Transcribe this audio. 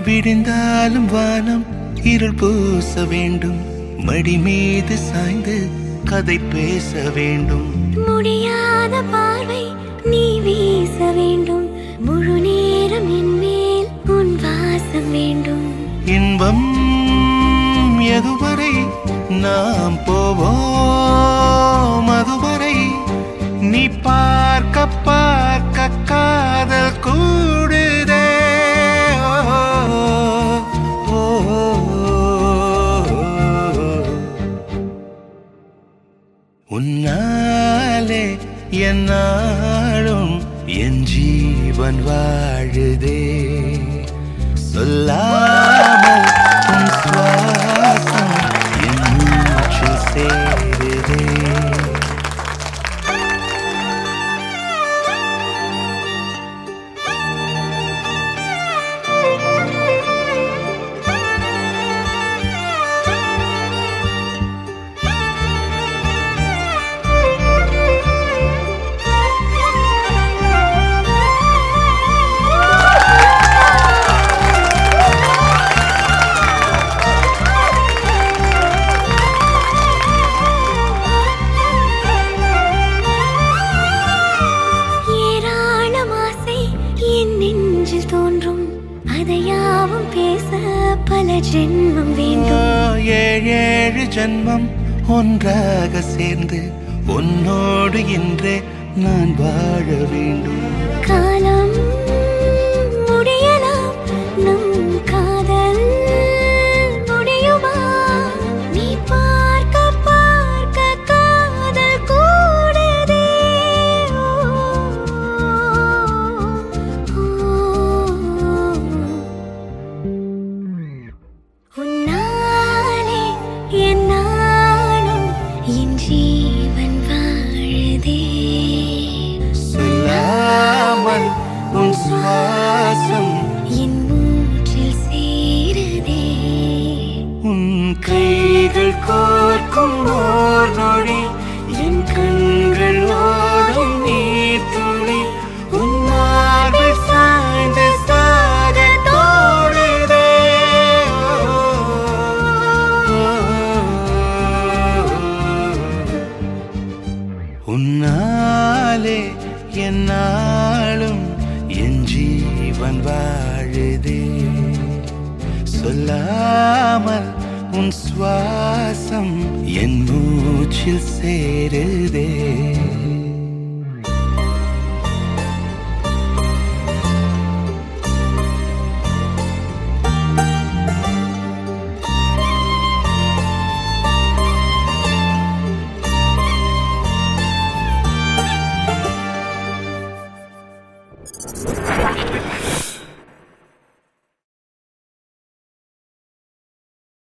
விடிந்தாலும் வானம் இருள் பூச வேண்டும், மடி மீது சாய்ந்து கதை பேச வேண்டும். முடியாத பார்வை நீ வீச வேண்டும், முழு நேரம் என் மேல் உன் வாசம் வேண்டும். இன்பம் எதுவரை நாம் போவோம், அதுவரை நீ பார்க்க பார்க்க காதல் கூடுதே. உன்னாலே என்னாலும் என் ஜீவன் வாழுதே, சொல்லாமல் உன் சுவாசம் என் மூச்சில் சேருதே. ஜென்மம் வேண்டும், ஏழேழு ஜென்மம் ஒன்றாக சேர்ந்து உன்னோடு இன்றே நான் வாழ வேண்டும். காலம் முடியலாம், நம் காதல் முடியுமா? நீ பார்க்க பார்க்க காதல் கூடுதே. உன்னாலே என்னாலும் என் ஜீவன் வாழுதே, சொல்லாமல் உன் சுவாசம் என் மூச்சில் சேருதே. உன் கைகள் கோர்க்கும் ஓர் நொடி என் கண்கள் ஓடும் நீர் துளி, உன் மார்பில் சாய்ந்து சாக தோடுதே. உன்னாலே என்னாலும் என் ஜீவன் வாழுதே, சொல்லாமல் உன் சுவாசம் என் மூச்சில் சேருதே.